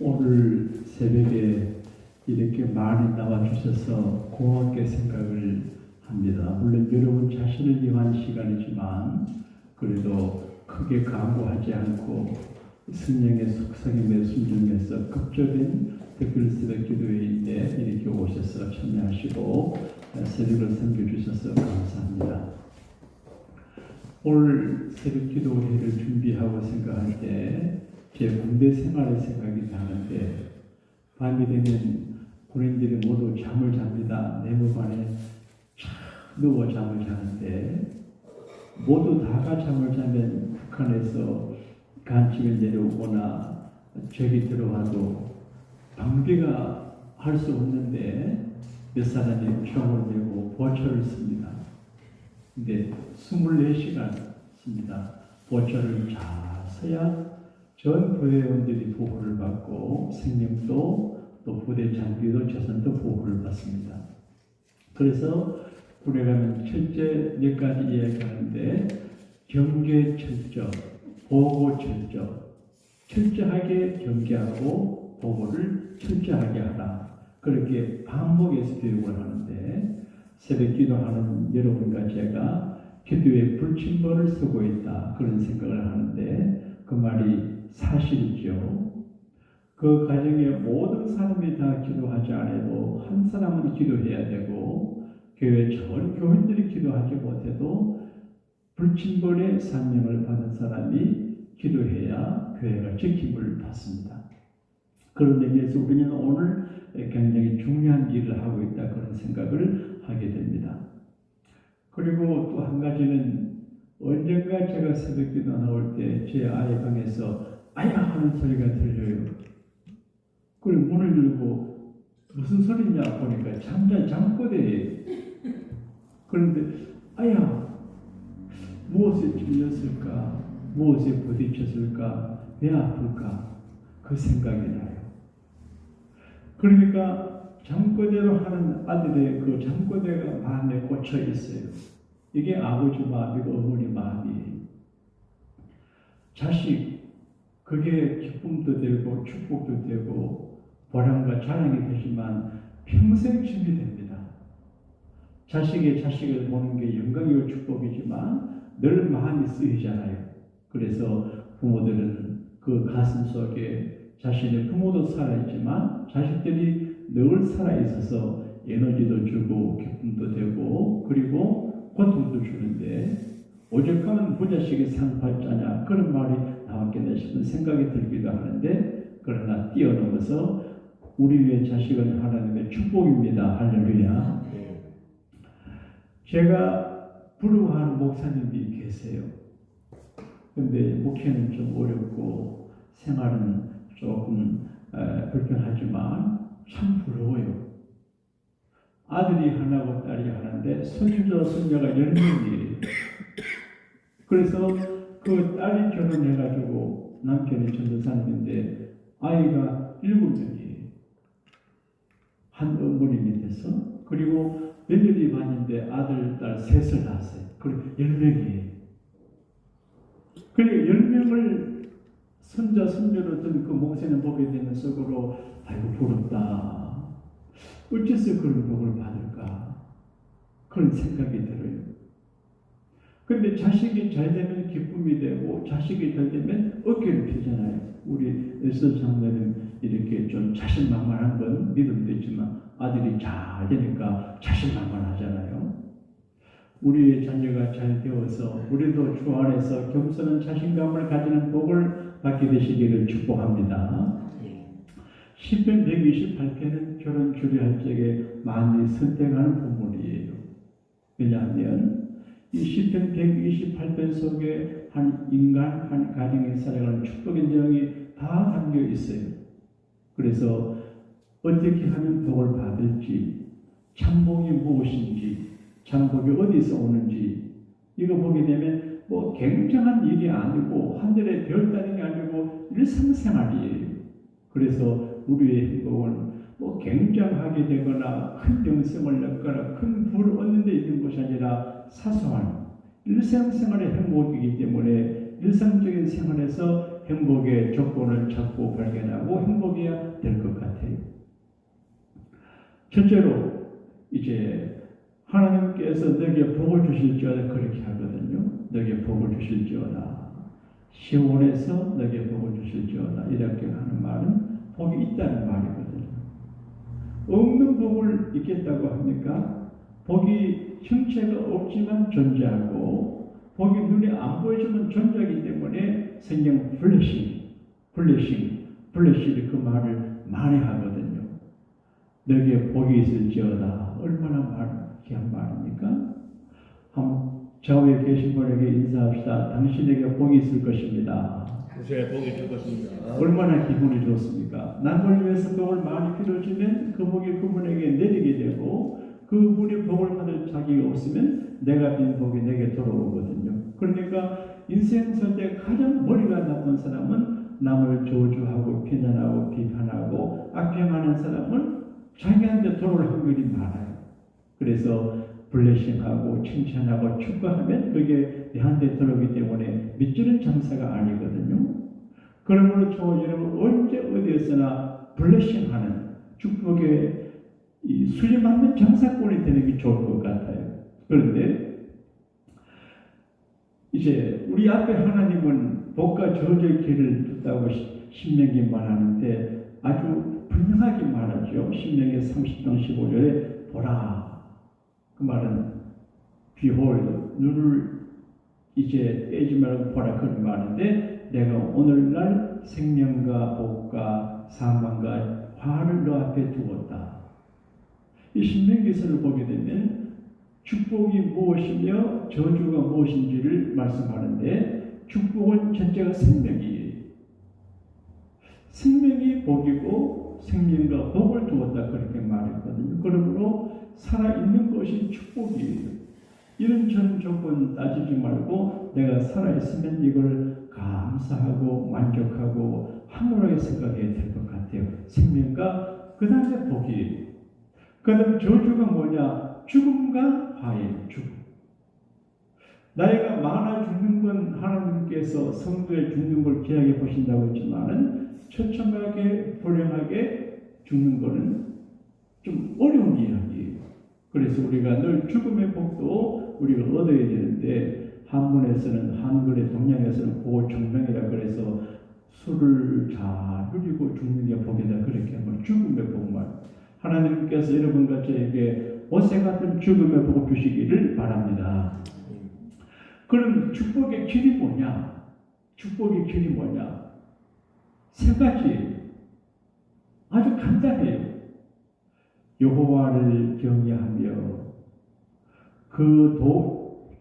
오늘 새벽에 이렇게 많이 나와주셔서 고맙게 생각을 합니다. 물론 여러분 자신을 위한 시간이지만 그래도 크게 강구하지 않고 성령의 속성임에 순종해서 극적인 특별 새벽 기도회인데 이렇게 오셔서 참여하시고 새벽을 섬겨주셔서 감사합니다. 오늘 새벽 기도회를 준비하고 생각할 때 제 군대 생활의 생각이 나는데, 밤이 되면 군인들이 모두 잠을 잡니다. 내무반에 누워 잠을 자는데, 모두 다가 잠을 자면 북한에서 간첩이 내려오거나 적이 들어와도 방비가 할 수 없는데 몇 사람이 총을 내고 보초를 씁니다. 근데 24시간 씁니다. 보초를 잘 써야 전 부대원들이 보호를 받고 생명도 또 부대 장비도 재산도 보호를 받습니다. 그래서 군에 가면 철제 몇 가지 이야기하는데 경계 철저, 보호 철저, 철저하게 경계하고 보호를 철저하게 하라. 그렇게 반복해서 교육을 하는데 새벽 기도하는 여러분과 제가 기도에 불침번을 쓰고 있다. 그런 생각을 하는데 그 말이 사실이죠. 그 가정에 모든 사람이 다 기도하지 않아도 한 사람은 기도해야 되고 교회 전 교인들이 기도하지 못해도 불침번의 사명을 받은 사람이 기도해야 교회가 지킴을 받습니다. 그런 의미에서 우리는 오늘 굉장히 중요한 일을 하고 있다 그런 생각을 하게 됩니다. 그리고 또 한 가지는 언젠가 제가 새벽 기도 나올 때 제 아이 방에서 아야 하는 소리가 들려요. 그리고 문을 열고 무슨 소리냐 보니까 잠꼬대예요. 그런데 아야 무엇에 찔렸을까? 무엇에 부딪혔을까? 왜 아플까? 그 생각이 나요. 그러니까 잠꼬대로 하는 아들의 그 잠꼬대가 마음에 꽂혀 있어요. 이게 아버지 마음이고 어머니 마음이에요. 자식, 그게 기쁨도 되고 축복도 되고 보람과 자랑이 되지만 평생 짐이 됩니다. 자식의 자식을 보는 게 영광이고 축복이지만 늘 마음이 쓰이잖아요. 그래서 부모들은 그 가슴 속에 자신의 부모도 살아있지만 자식들이 늘 살아있어서 에너지도 주고 기쁨도 되고 그리고 고통도 주는데 오죽하면 부자식이 상 받자냐 그런 말이 나왔겠나 싶은 생각이 들기도 하는데 그러나 뛰어넘어서 우리의 자식은 하나님의 축복입니다. 할렐루야. 제가 부러워하는 목사님이 계세요. 근데 목회는 좀 어렵고 생활은 조금 불편하지만 참 부러워요. 아들이 하나고 딸이 하나인데 손주, 손녀가 10명이에요. 그래서 그 딸이 결혼해가지고 남편이 전도사님인데 아이가 7명이에요. 한 어머니 밑에서. 그리고 며느리 반인데 아들, 딸 셋을 낳았어요. 그리고 10명이에요. 그리고 10명을 손자, 손녀로 든 그 목사님 보게 되는 속으로 아이고 부럽다. 어째서 그런 복을 받을까? 그런 생각이 들어요. 그런데 자식이 잘 되면 기쁨이 되고 자식이 잘 되면 어깨를 펴잖아요. 우리 에스더 장로님 이렇게 좀 자신만만한 건 믿음도 있지만 아들이 잘 되니까 자신만만하잖아요. 우리의 자녀가 잘 되어서 우리도 주 안에서 겸손한 자신감을 가지는 복을 받게 되시기를 축복합니다. 시편 128편은 결혼 주례할 적에 많이 선택하는 부분이에요. 왜냐하면 이 시편 128편 속에 한 인간, 한 가정에 살아가는 축복의 내용이 다 담겨 있어요. 그래서 어떻게 하면 복을 받을지, 참복이 무엇인지, 참복이 어디서 오는지 이거 보게 되면 뭐 굉장한 일이 아니고 하늘의 별 따는 게 아니고 일상생활이에요. 그래서 우리의 행복은 뭐 굉장하게 되거나 큰 영성을 얻거나 큰 부를 얻는 데 있는 것이 아니라 사소한 일상생활의 행복이기 때문에 일상적인 생활에서 행복의 조건을 찾고 발견하고 행복해야 될 것 같아요. 첫째로 이제 하나님께서 너에게 복을 주실지어다 그렇게 하거든요. 너에게 복을 주실지어다. 시온에서 너에게 복을 주실지어다. 이렇게 하는 말은 복이 있다는 말이거든요. 없는 복을 있겠다고 합니까? 복이 형체가 없지만 존재하고 복이 눈에 안 보이지만 존재하기 때문에 성경 블레싱이 그 말을 많이 하거든요. 너에게 복이 있을지어다. 얼마나 귀한 말입니까? 좌우에 계신 분에게 인사합시다. 당신에게 복이 있을 것입니다. 주의 복이 있을 것입니다. 얼마나 기분이 좋습니까? 남을 위해서 복을 많이 빌어주면 그 복이 그분에게 내리게 되고 그분이 복을 받을 자격이 없으면 내가 빈 복이 내게 돌아오거든요. 그러니까 인생 살 때 가장 머리가 나쁜 사람은 남을 저주하고 비난하고 비판하고 악평하는 사람은 자기한테 돌아올 확률이 많아요. 그래서 블레싱하고 칭찬하고 축복하면 그게 내한테 들어오기 때문에 믿지는 장사가 아니거든요. 그러므로 저희는 언제 어디에서나 블레싱하는 축복에 수렴하는 장사꾼이 되는 게 좋을 것 같아요. 그런데 이제 우리 앞에 하나님은 복과 저주의 길을 뒀다고 신명기 말하는데 아주 분명하게 말하죠. 신명기 30장 15절에 보라. 그 말은 behold, 눈을 이제 떼지 말고 보라 그런 말인데 내가 오늘날 생명과 복과 사망과 화를 너 앞에 두었다. 이 신명기서를 보게 되면 축복이 무엇이며 저주가 무엇인지를 말씀하는데 축복은 첫째가 생명이에요. 생명이 복이고 생명과 복을 두었다 그렇게 말했거든요. 그러므로 살아있는 것이 축복이에요. 이런 전 조건 따지지 말고 내가 살아있으면 이걸 감사하고 만족하고 함께 생각해야 될 것 같아요. 생명과 그 다음에 복이에요. 그 다음에 저주가 뭐냐? 죽음과 화해, 죽음. 나이가 많아 죽는 건 하나님께서 성도의 죽는 걸 귀하게 보신다고 했지만은 처참하게 불행하게 죽는 거는 좀 어려운 이야기예요. 그래서 우리가 늘 죽음의 복도 우리가 얻어야 되는데 한문에서는 한글의 동양에서는 고정명이라 그래서 술을 잘 누리고 죽는 게 복이다 그렇게 하면 죽음의 복만 하나님께서 여러분과 저에게 옷에 같은 죽음의 복을 주시기를 바랍니다. 그럼 축복의 길이 뭐냐? 축복의 길이 뭐냐? 세 가지 아주 간단해요. 여호와를 경외하며 그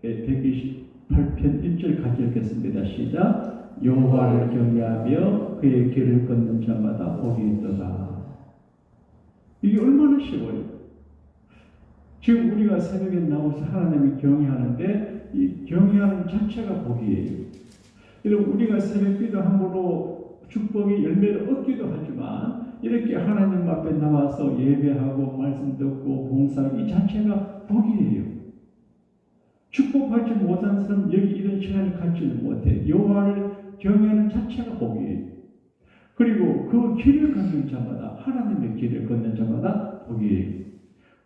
도의 128편 1절 같이 읽겠습니다. 시작. 여호와를 경외하며 그의 길을 걷는 자마다 복이 있도다. 이게 얼마나 쉬워요. 지금 우리가 새벽에 나와서 하나님을 경외하는데 이 경외하는 자체가 복이에요. 여러분 우리가 새벽 기도 함으로 축복의 열매를 얻기도 하지만 이렇게 하나님 앞에 나와서 예배하고 말씀 듣고 봉사하기 이 자체가 복이에요. 축복받지 못한 사람 여기 이런 시간을 갖지는 못해. 여호와를 경외하는 자체가 복이에요. 그리고 그 길을 걷는 자마다 하나님의 길을 걷는 자마다 복이에요.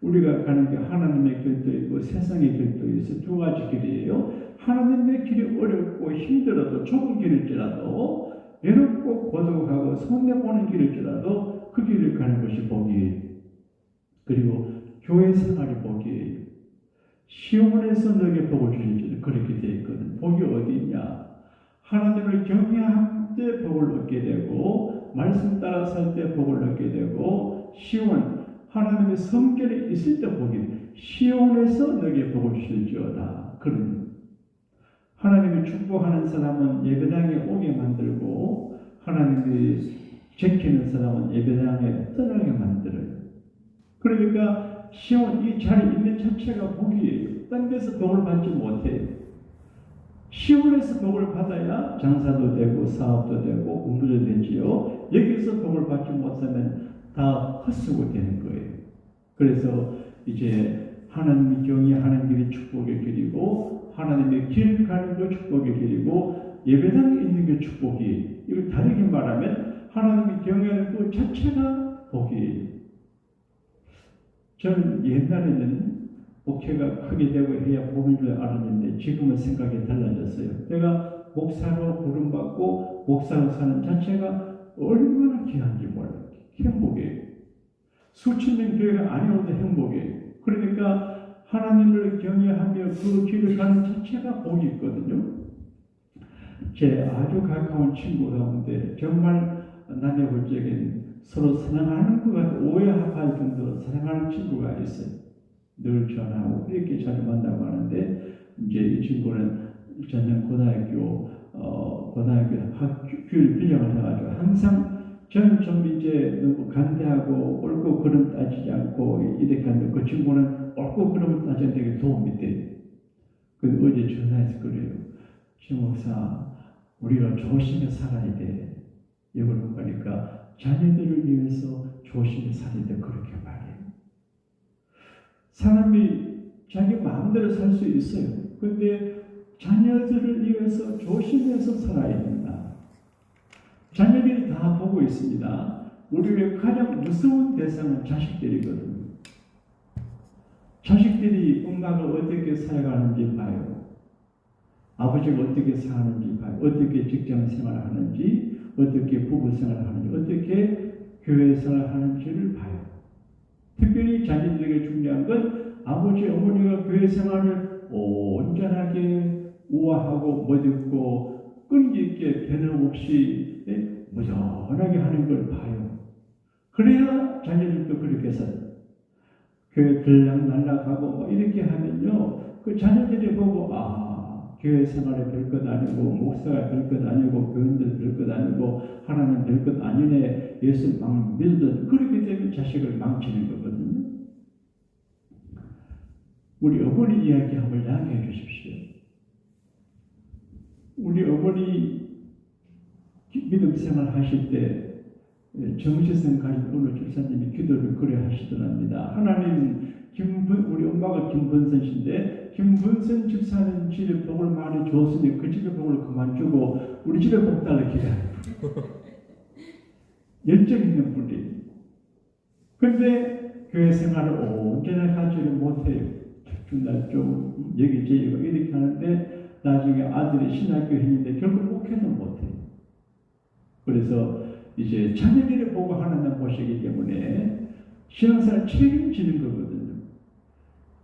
우리가 가는 게 하나님의 길도 있고 세상의 길도 있어 두 가지 길이에요. 하나님의 길이 어렵고 힘들어도 좁은 길일지라도 외롭고 고독하고 손해보는 길일지라도 그 길을 가는 것이 복이에요. 그리고 교회 생활이 복이에요. 시온에서 너에게 복을 주실지 그렇게 되어 있거든. 복이 어디 있냐? 하나님을 경외할 때 복을 얻게 되고 말씀 따라 살 때 복을 얻게 되고 시온 하나님의 성결에 있을 때 복이 시온에서 너에게 복을 주실지어다. 그런 하나님이 축복하는 사람은 예배당에 오게 만들고 하나님이 지키는 사람은 예배당에 떠나게 만들어요. 그러니까 시온 이 자리에 있는 자체가 복이에요. 딴 데서 복을 받지 못해요. 시온에서 복을 받아야 장사도 되고 사업도 되고 공부도 되지요. 여기서 복을 받지 못하면 다 헛수고 되는 거예요. 그래서 이제 하나님이 경외하는 길이 축복의 길이고 하나님의 길 가는 거 축복의 길이고 예배당에 있는 게 축복이 이걸 다르게 말하면 하나님이 경외하는 그 자체가 복이에요. 저는 옛날에는 목회가 크게 되고 해야 복인 줄 알았는데 지금은 생각이 달라졌어요. 내가 목사로 부름받고 목사로 사는 자체가 얼마나 귀한지 몰라요. 행복이에요. 수천 명 교회가 아니어도 행복이에요. 그러니까 하나님을 경외하며 그 길을 가는 자체가 복이 있거든요. 제 아주 가까운 친구 가운데 정말 남의 볼적인 서로 사랑하는 것 같은 오해할 정도로 사랑하는 친구가 있어요. 늘 전화하고 이렇게 자주 만나고 하는데 이제 이 친구는 저는 고등학교 학교를 빌려가 해가지고 항상 저는 좀 이제 너무 간대하고 옳고 그름 따지지 않고 이렇게 하는데 그 친구는 옳고 그름을 따지는 되게 도움이 돼요. 그 어제 전화해서 그래요. 최 목사, 우리가 조심해 살아야 돼. 이걸 보니까 자녀들을 위해서 조심해 살아야 돼. 그렇게 말해요. 사람이 자기 마음대로 살 수 있어요. 근데 자녀들을 위해서 조심해서 살아야 된다. 자녀들이 다 보고 있습니다. 우리의 가장 무서운 대상은 자식들이거든요. 자식들이 엄마가 어떻게 살아가는지 봐요. 아버지가 어떻게 사는지 봐요. 어떻게 직장 생활을 하는지, 어떻게 부부 생활을 하는지, 어떻게 교회 생활을 하는지를 봐요. 특별히 자녀들에게 중요한 건 아버지, 어머니가 교회 생활을 온전하게 우아하고 멋있고 끈기 있게 변함없이 무전하게 하는 걸 봐요. 그래야 자녀들도 그렇게 살아요. 교회 들락날락하고 뭐 이렇게 하면요, 그 자녀들이 보고 교회 생활에 별것 아니고 목사가 별것 아니고 교인들 별것 아니고 하나님 별것 아니네 예수 막 믿는 그렇게 되면 자식을 망치는 거거든요. 우리 어머니 이야기 한번 이야기해 주십시오. 우리 어머니 믿음 생활 하실 때 정시생 가진 어느 집사님이 기도를 그래 하시더랍니다. 하나님, 우리 엄마가 김본선 씨인데 김본선 집사는 집에 복을 많이 줬으니 그 집에 복을 그만 주고 우리 집에 복 달라 기도하는 분. 열정 있는 분이. 근데 교회 생활을 온전히 하지를 못해요. 날 좀 여기저기 이렇게 하는데 나중에 아들이 신학교 했는데 결국 목회도 못해요. 그래서 이제 자녀들이 보고 하나님 보시기 때문에 신앙생활 책임지는 거거든요.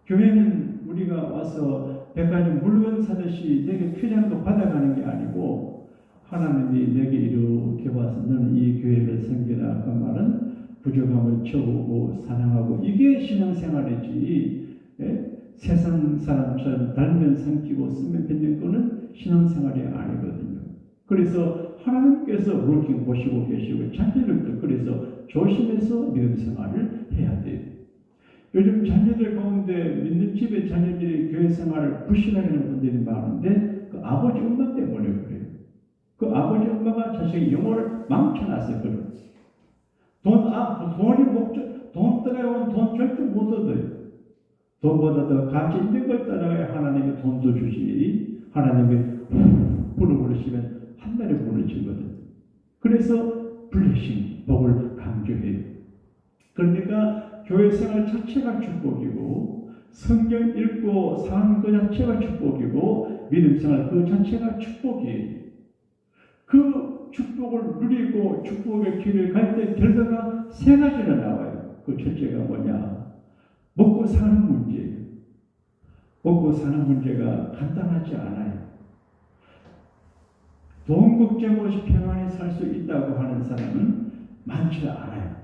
교회는 우리가 와서 백화점 물건 사듯이 내게 필요한 거 받아가는 게 아니고 하나님이 내게 이렇게 와서 너는 이 교회를 섬기라 그 말은 부족함을 채우고 사랑하고 이게 신앙생활이지. 예? 세상 사람처럼 달면 삼키고 쓰면 뱉는 거는 신앙생활이 아니거든요. 그래서 하나님께서 워킹 보시고 계시고 자녀들도 그래서 조심해서 믿음 생활을 해야 돼요. 요즘 자녀들 가운데 믿는 집에 자녀들이 교회 생활을 부실하는 분들이 많은데 그 아버지 엄마 때문에 그래요. 그 아버지 엄마가 자식의 영혼을 망쳐놨어요. 돈 따라가면 돈 절대 못 얻어요. 돈보다 더 가치 있는 걸 따라가야 하나님이 돈도 주시니 하나님이 부르시면 한날에 무너지거든. 그래서 블레싱, 복을 강조해요. 그러니까 교회 생활 자체가 축복이고 성경 읽고 사는 그 자체가 축복이고 믿음 생활 그 자체가 축복이에요. 그 축복을 누리고 축복의 길을 갈 때 결과가 세 가지나 나와요. 그 첫째가 뭐냐? 먹고 사는 문제예요. 먹고 사는 문제가 간단하지 않아요. 돈 걱정 없이 평안히 살 수 있다고 하는 사람은 많지 않아요.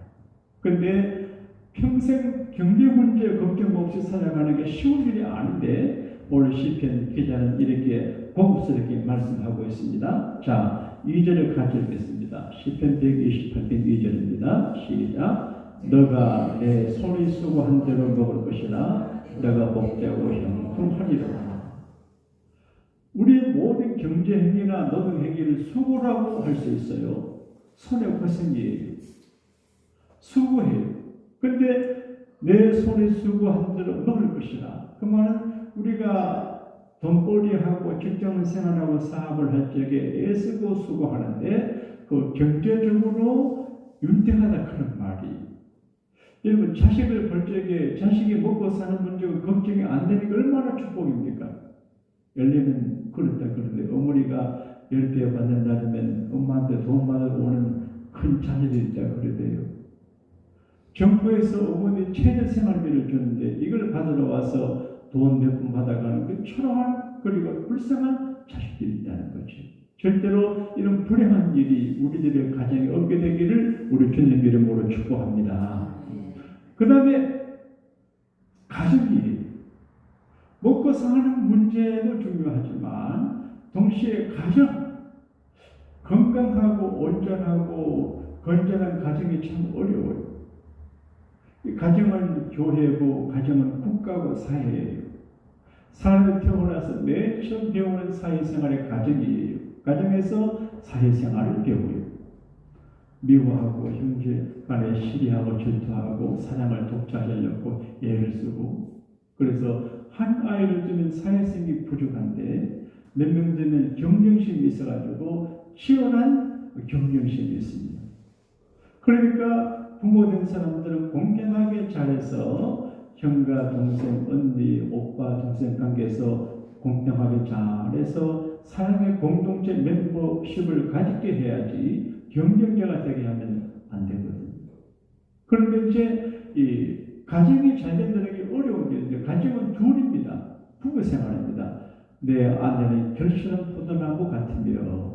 그런데 평생 경제 문제 걱정 없이 살아가는 게 쉬운 일이 아닌데 오늘 시편 기자는 이렇게 고급스럽게 말씀하고 있습니다. 자, 2절을 같이 읽겠습니다. 시편 128편 2절입니다. 시작. 너가 내 손이 쓰고 한 대로 먹을 것이라 너가 복되고 형통하리라. 우리의 모든 경제 행위나 노동 행위를 수고라고 할 수 있어요. 손의 고생이에요. 수고해요. 그런데 내 손이 수고한 대로 먹을 것이라. 그 말은 우리가 돈벌이하고 직장 생활하고 사업을 할 적에 애쓰고 수고하는데 그 경제적으로 윤택하다 그런 말이 여러분 자식을 볼 적에 자식이 먹고 사는 문제가 걱정이 안 되는 게 얼마나 축복입니까? 원래는 그렇다 그러는데 어머니가 10배 받는다면 엄마한테 돈 받으러 오는 큰 자녀들이 있다 그러대요. 정부에서 어머니 최저 생활비를 주는데 이걸 받으러 와서 돈 몇 푼 받아가는 그 초라한 그리고 불쌍한 자식들이 있다는 거죠. 절대로 이런 불행한 일이 우리들의 가정에 없게 되기를 우리 주님 이름으로 축복합니다. 그 다음에 가족이 먹고 사는 문제도 중요하지만 동시에 가정 건강하고 온전하고 건전한 가정이 참 어려워요. 이 가정은 교회고 가정은 국가고 사회예요. 사람이 태어나서 맨 처음 배우는 사회생활의 가정이에요. 가정에서 사회생활을 배워요. 미워하고 형제 간에 시리하고 질투하고 사랑을 독차지하려고 애를 쓰고 그래서 한 아이를 두면 사회성이 부족한데 몇 명 되면 경쟁심이 있어가지고 치열한 경쟁심이 있습니다. 그러니까 부모된 사람들은 공평하게 잘해서 형과 동생, 언니, 오빠, 동생 관계에서 공평하게 잘해서 사랑의 공동체 멤버십을 가지게 해야지 경쟁자가 되게 하면 안 되거든요. 그런데 이제 이 가정이 잘 된다는 게 어려운 게 있는데 가정은 둘입니다. 부부 생활입니다. 내 아내는 결실한 포도나무 같으며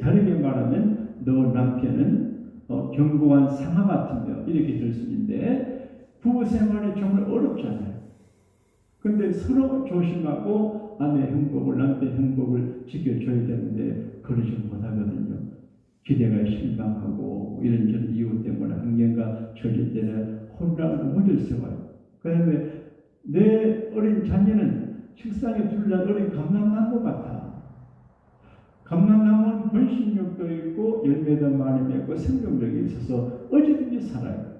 다르게 말하면 너 남편은 견고한 상아 같으며 이렇게 될 수 있는데 부부 생활이 정말 어렵잖아요. 근데 서로 조심하고 아내 행복을 남편 행복을 지켜줘야 되는데 그러지 못하거든요. 기대가 실망하고 이런저런 이유 때문에 한경과 처질 때는 혼란을 무질서가요. 그 다음에 내 어린 자녀는 책상에 둘러싼 어린 감람나무 같아. 감람나무는 번식력도 있고 열매도 많이 맺고 생명력이 있어서 어디든지 살아요.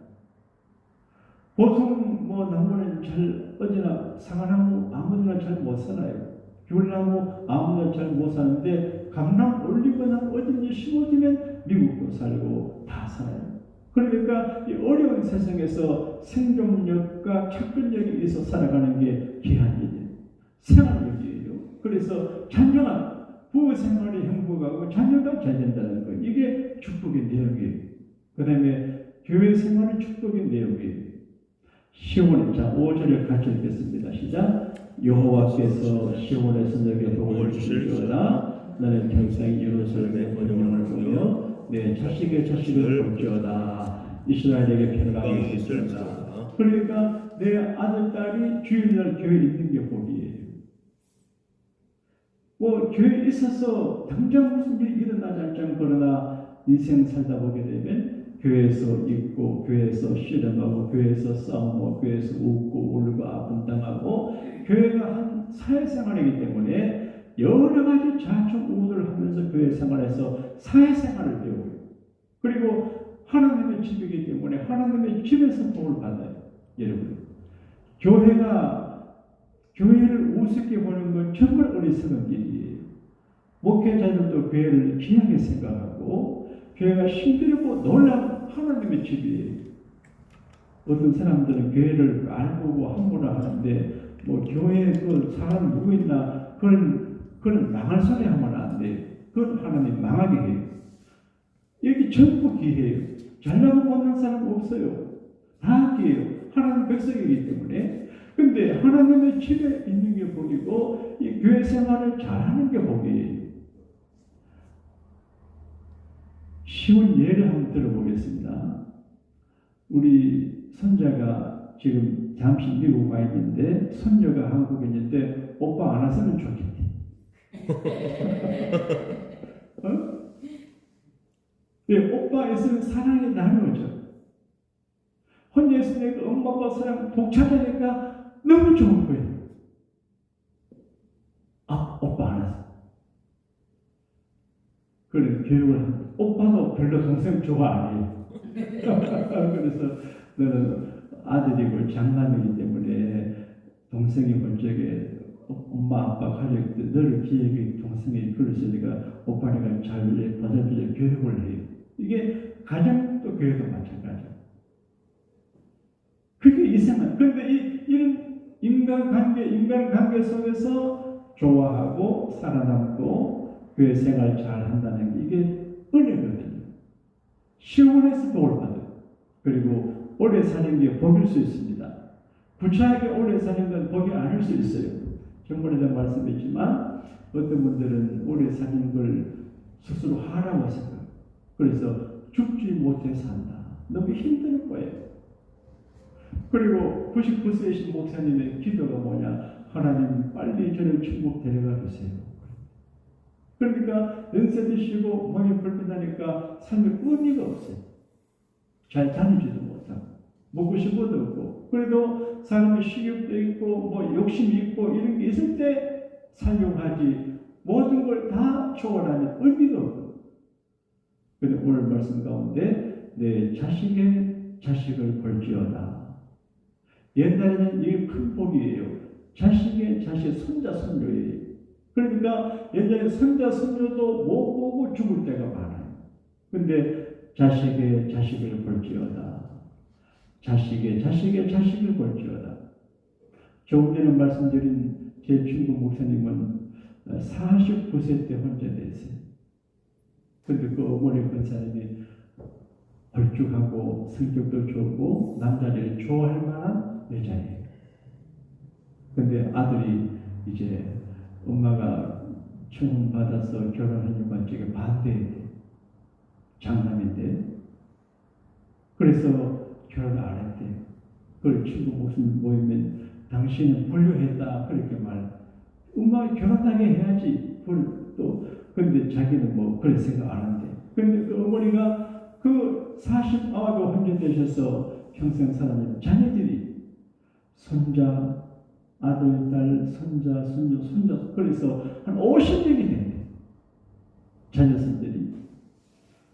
보통 나무는 잘 어디나 상아나무 아무데나 잘 못 살아요. 귤나무 아무데나 잘 못 사는데 감람 올리브나무 어딘지 심어주면 미국도 살고 다 살아요. 그러니까 이 어려운 세상에서 생존력과 착근력이 있어 살아가는 게 귀한 일이에요. 생활력이에요. 그래서 자녀가 부부 생활이 행복하고 자녀가 잘 된다는 거 이게 축복의 내용이에요. 그 다음에 교회 생활의 축복의 내용이에요. 시온에 자 5절을 같이 읽겠습니다. 시작. 여호와께서 시온에서 너에게 복을 주시리로다. 너는 평생 예루살렘의 번영을 보며 내 자식의 자식을 볼지어다. 이스라엘에게 평강이 있을지어다. 그러니까 내 아들 딸이 주일날 교회에 있는 게 복이에요. 교회에 있어서 당장 무슨 일이 일어나지 않지만 그러나 인생 살다 보게 되면 교회에서 있고 교회에서 씨름하고 교회에서 싸우고 교회에서 웃고 울고 아픔 당하고 교회가 한 사회생활이기 때문에 여러 가지 좌충우돌을 하면서 교회 생활에서 사회생활을 배워요. 그리고 하나님의 집이기 때문에 하나님의 집에서 복을 받아요. 여러분 교회를 우습게 보는 건 정말 어리석은 일이에요. 목회자들도 교회를 귀하게 생각하고 교회가 힘들고 놀라운 하나님의 집이에요. 어떤 사람들은 교회를 알고 함부로 하는데 교회에 그 사람 누구 있나 그런 망할 소리 하면 안 돼요. 그건 하나님 망하게 해요. 여기 전부 기회예요. 잘나고 못난 사람 없어요. 다 기회예요. 하나님 백성이기 때문에. 근데 하나님의 집에 있는 게 복이고 이 교회 생활을 잘하는 게 복이에요. 쉬운 예를 한번 들어보겠습니다. 우리 손자가 지금 잠시 미국 와 있는데 손녀가 한국에 있는데 오빠 안 왔으면 좋겠대. 오빠 있으면 사랑이 나누어져. 혼자 있으니까 엄마 아빠 사랑 복잡하니까 너무 좋은 거예요. 오빠 안 왔어. 그래서 교육을 합니다. 오빠도 별로 동생 좋아 안 해요. 그래서 너는 아들이고 장남이기 때문에 동생이 볼 적에 엄마 아빠 가족들 늘 기획의 동성애 그래서 내가 오빠 내가 잘 받아들여 교육을 해요. 이게 가정도 교회도 마찬가지야. 그게 이상한. 그런데 이런 인간관계 속에서 좋아하고 살아남고 교회 생활 잘 한다는 게 이게 은혜거든요. 시원해서 복을 받아요. 그리고 오래 사는 게 복일 수 있습니다. 부차하게 오래 사는 건 복이 아닐 수 있어요. 전번에도 말씀했지만 어떤 분들은 오래 사는 걸 스스로 하라고 생각해요. 그래서 죽지 못해 산다. 너무 힘든 거예요. 그리고 99세이신 목사님의 기도가 뭐냐? 하나님 빨리 저를 천국 데려가 주세요. 그러니까 연세 드시고 몸이 불편하니까 삶에 의미가 없어요. 잘 다니지도 못하고 먹고 싶어도 없고 그래도 사람이 식욕도 있고 뭐 욕심이 있고 이런 게 있을 때 사용하지 모든 걸 다 초월하는 의미가 없고 그런데 오늘 말씀 가운데 내 자식의 자식을 볼지어다. 옛날에는 이게 큰 복이에요. 자식의 자식, 손자, 손녀예요. 그러니까 옛날에 손자, 손녀도 못 보고 죽을 때가 많아요. 근데 자식의 자식을 볼지어다. 자식의 자식의 자식을 볼지어다. 조금 전에 말씀드린 제 친구 목사님은 49세 때 혼자 됐어요. 근데 그 어머니 권사님이 걸쭉하고 성격도 좋고 남자들이 좋아할 만한 여자예요. 근데 아들이 이제 엄마가 청혼 받아서 결혼하니까 제가 반대해요. 장남인데. 그래서 결혼 안 했대요. 그 친구 목사님 모이면 당신은 불효했다 그렇게 말. 엄마 결혼하게 해야지. 또 근데 자기는 뭐 그런 생각 안 한대. 근데 그 어머니가 그 49도 혼자 되셔서 평생 살았는데 자녀들이 손자, 아들, 딸, 손자, 손녀, 손자 그래서 한 50명이 된대. 자녀선들이.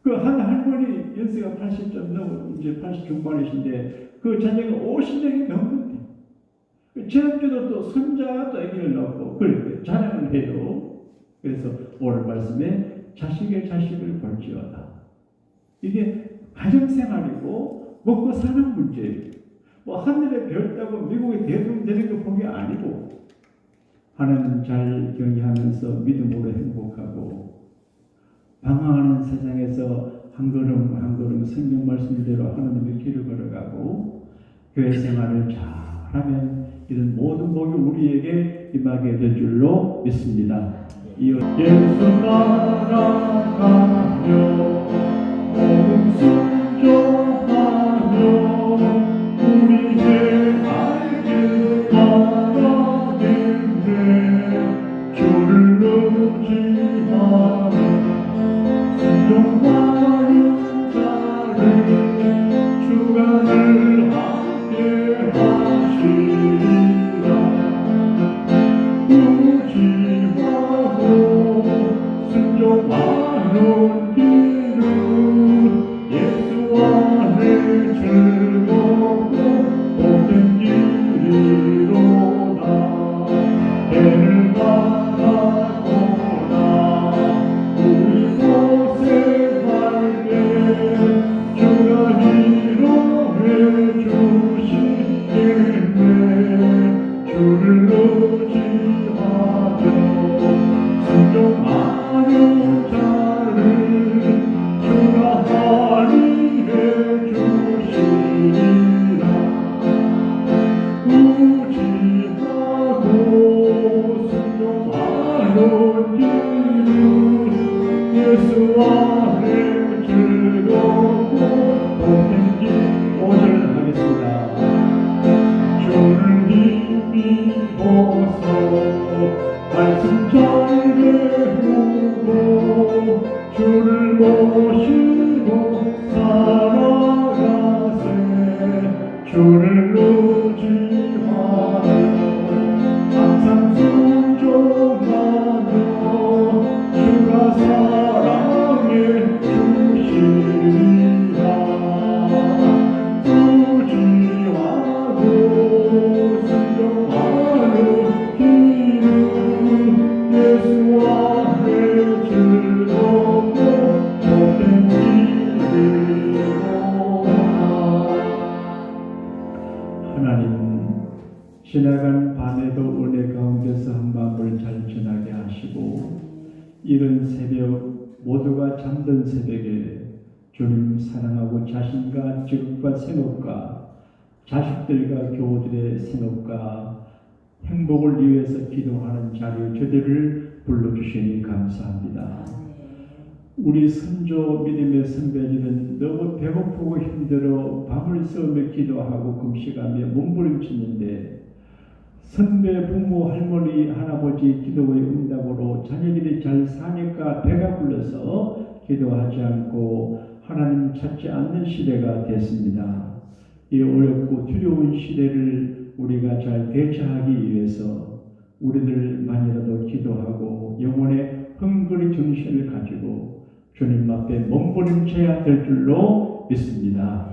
그 한 할머니 연세가 80점 넘어 이제 80 중반이신데 그 자녀가 50명이 넘는데 지난주도 또 손자도 아기를 낳고 그렇게 자랑을 해요. 그래서 오늘 말씀에 자식의 자식을 볼지어다. 이게 가정생활이고 먹고 사는 문제예요. 뭐 하늘에 별 따고 미국에 대통령 되는 거 본 게 아니고 하나님 잘 경외하면서 믿음으로 행복하고 방황하는 세상에서 한 걸음 한 걸음 성경 말씀대로 하나님의 길을 걸어가고 교회 생활을 잘하면 이런 모든 복이 우리에게 임하게 될 줄로 믿습니다. 이어 예수 따라가며 복음 순종하며 우리 죄 알게 바라겠네. 주를 의지하는 순종하는 자를 주가 늘 함께 하시리라. 의지하고 순종하는 길을 지나간 밤에도 은혜 가운데서 한 마음을 잘 전하게 하시고 이른 새벽 모두가 잠든 새벽에 주님 사랑하고 자신과 직업과 생업과 자식들과 교우들의 생업과 행복을 위해서 기도하는 자리에 저들을 불러주시니 감사합니다. 우리 선조 믿음의 선배들은 너무 배고프고 힘들어 밤을 새우며 기도하고 금식하며 몸부림치는데 선배 부모 할머니 할아버지 기도의 응답으로 자녀들이 잘 사니까 배가 불러서 기도하지 않고 하나님 찾지 않는 시대가 됐습니다. 이 어렵고 두려운 시대를 우리가 잘 대처하기 위해서 우리들만이라도 기도하고 영혼의 흥분의 정신을 가지고 주님 앞에 몸부림쳐야 될 줄로 믿습니다.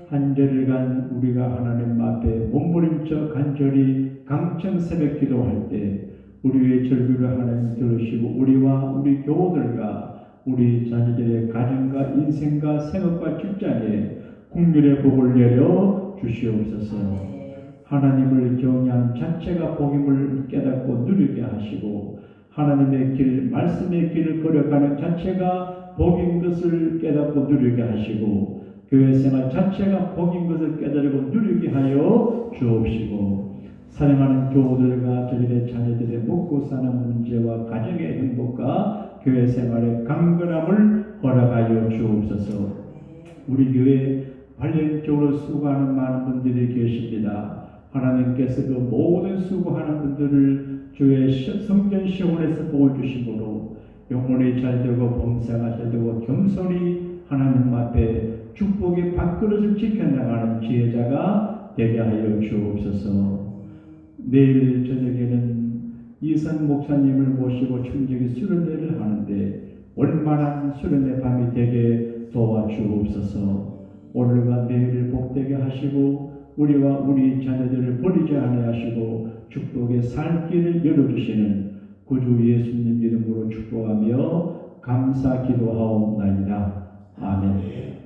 한 절간 우리가 하나님 앞에 몸부림쳐 간절히 강청 새벽 기도할 때 우리의 절규를 하나님 들으시고 우리와 우리 교우들과 우리 자녀들의 가정과 인생과 생업과 직장에 국률의 복을 내려 주시옵소서. 하나님을 경외한 자체가 복임을 깨닫고 누리게 하시고 하나님의 길, 말씀의 길을 걸어가는 자체가 복인 것을 깨닫고 누리게 하시고 교회 생활 자체가 복인 것을 깨달고 누리게 하여 주옵시고 사랑하는 교우들과 저희들의 자녀들의 먹고 사는 문제와 가정의 행복과 교회 생활의 강건함을 허락하여 주옵소서. 우리 교회 관련적으로 수고하는 많은 분들이 계십니다. 하나님께서 그 모든 수고하는 분들을 주의 성전 시온에서 복을 주심으로 영혼이 잘되고 범사가 잘되고 겸손히 하나님 앞에 축복의 밥그릇을 지켜나가는 지혜자가 되게 하여 주옵소서. 내일 저녁에는 이선 목사님을 모시고 청정기 수련회를 하는데 얼마나 수련회 밤이 되게 도와주옵소서. 오늘과 내일을 복되게 하시고 우리와 우리 자녀들을 버리지 아니하시고 축복의 살 길을 열어주시는 구주 예수님 이름으로 축복하며 감사 기도하옵나이다. 아멘.